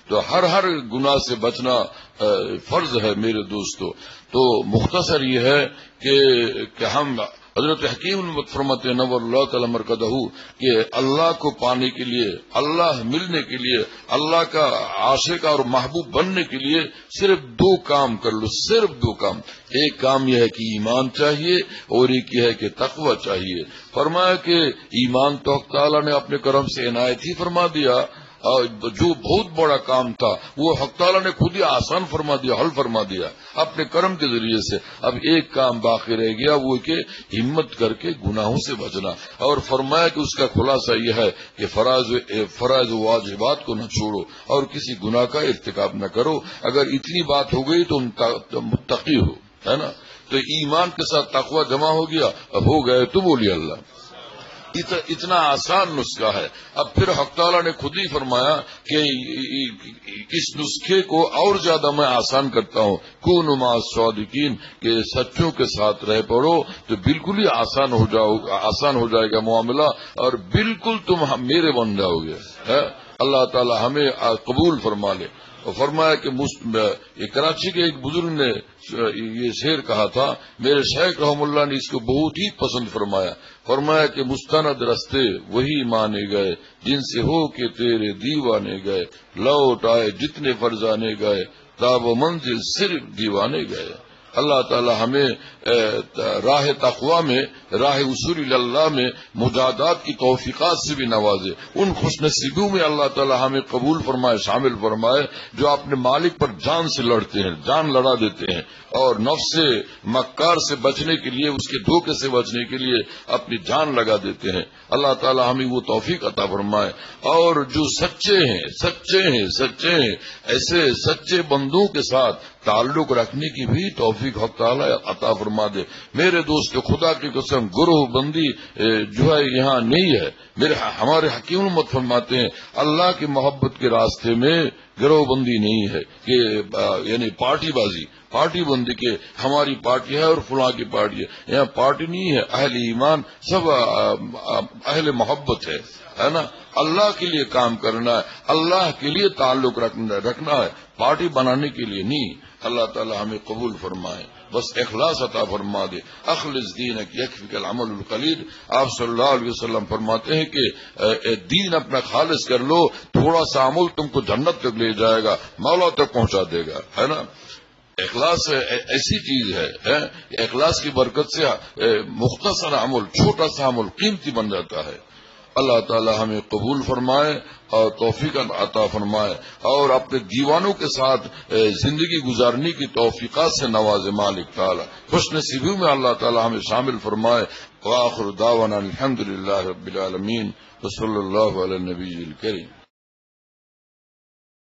تو ہر گناہ سے بچنا فرض ہے میرے دوستو. تو مختصر یہ ہے کہ ہم حضرت حکیم فرماتے ہیں نور اللہ تعالی مرکزہ کہ اللہ کو پانے کے لیے، اللہ ملنے کے لیے، اللہ کا عاشق اور محبوب بننے کے لیے صرف 2 کام کر لو، صرف 2 کام. ایک کام یہ ہے کہ ایمان چاہیے اور ایک یہ ہے کہ تقوی چاہیے. فرمایا کہ ایمان تو حق تعالیٰ نے اپنے کرم سے عنایت ہی فرما دیا، جو بہت بڑا کام تھا وہ حق تعالیٰ نے خود ہی آسان فرما دیا، حل فرما دیا اپنے کرم کے ذریعے سے. اب ایک کام باقی رہ گیا، وہ کہ ہمت کر کے گناہوں سے بچنا. اور فرمایا کہ اس کا خلاصہ یہ ہے کہ فرائض و واجبات کو نہ چھوڑو اور کسی گناہ کا ارتکاب نہ کرو. اگر اتنی بات ہو گئی تو متقی ہو، ہے نا. تو ایمان کے ساتھ تقوی جمع ہو گیا، اب ہو گئے تو بولیے اللہ. اتنا آسان نسخہ ہے. اب پھر حق تعالیٰ نے خود ہی فرمایا کہ اس نسخے کو اور زیادہ میں آسان کرتا ہوں، کونوا مع الصادقین، کہ سچوں کے ساتھ رہ پڑو تو بالکل ہی آسان ہو جائے گا معاملہ اور بالکل تم میرے بن جاؤ گے. اللہ تعالیٰ ہمیں قبول فرما لے. اور فرمایا کہ کراچی کے ایک بزرگ نے یہ شعر کہا تھا، میرے شیخ رحم اللہ نے اس کو بہت ہی پسند فرمایا. فرمایا کہ مستند رستے وہی مانے گئے جن سے ہو کہ تیرے دیوانے گئے، لوٹ آئے جتنے فرزانے گئے، تاب و منزل صرف دیوانے گئے. اللہ تعالی ہمیں راہ تقوی میں، راہ وصول اللہ میں مجاہدات کی توفیقات سے بھی نوازے. ان خوش نصیبوں میں اللہ تعالی ہمیں قبول فرمائے، شامل فرمائے جو اپنے مالک پر جان سے لڑتے ہیں، جان لڑا دیتے ہیں اور نفس مکار سے بچنے کے لیے، اس کے دھوکے سے بچنے کے لیے اپنی جان لگا دیتے ہیں. اللہ تعالی ہمیں وہ توفیق عطا فرمائے. اور جو سچے ہیں ایسے سچے بندوں کے ساتھ تعلق رکھنے کی بھی توفیق حق تعالی عطا فرما دے. میرے دوست خدا کی قسم گروہ بندی جو ہے یہاں نہیں ہے. ہمارے حکیم مت فرماتے ہیں اللہ کی محبت کے راستے میں گروہ بندی نہیں ہے کہ یعنی پارٹی بندی کے ہماری پارٹی ہے اور فلاں کی پارٹی ہے. یہاں پارٹی نہیں ہے، اہل ایمان سب اہل محبت ہے نا. اللہ کے لیے کام کرنا ہے، اللہ کے لیے تعلق رکھنا ہے، پارٹی بنانے کے لیے نہیں. اللہ تعالی ہمیں قبول فرمائے، بس اخلاص عطا فرما دے. اخلص دینک یکفیک العمل القلیل. آپ صلی اللہ علیہ وسلم فرماتے ہیں کہ دین اپنا خالص کر لو، تھوڑا سا عمل تم کو جنت تک لے جائے گا، مولا تک پہنچا دے گا، ہے نا. اخلاص ایسی چیز ہے، اخلاص کی برکت سے مختصر عمل، چھوٹا سا عمل قیمتی بن جاتا ہے. اللہ تعالی ہمیں قبول فرمائے اور توفیق عطا فرمائے اور اپنے دیوانوں کے ساتھ زندگی گزارنے کی توفیقات سے نواز مالک تعالی. خوش نصیبیوں میں اللہ تعالی ہمیں شامل فرمائے. وآخر دعوانا الحمدللہ رب العالمین وصلی اللہ علی النبی الکریم.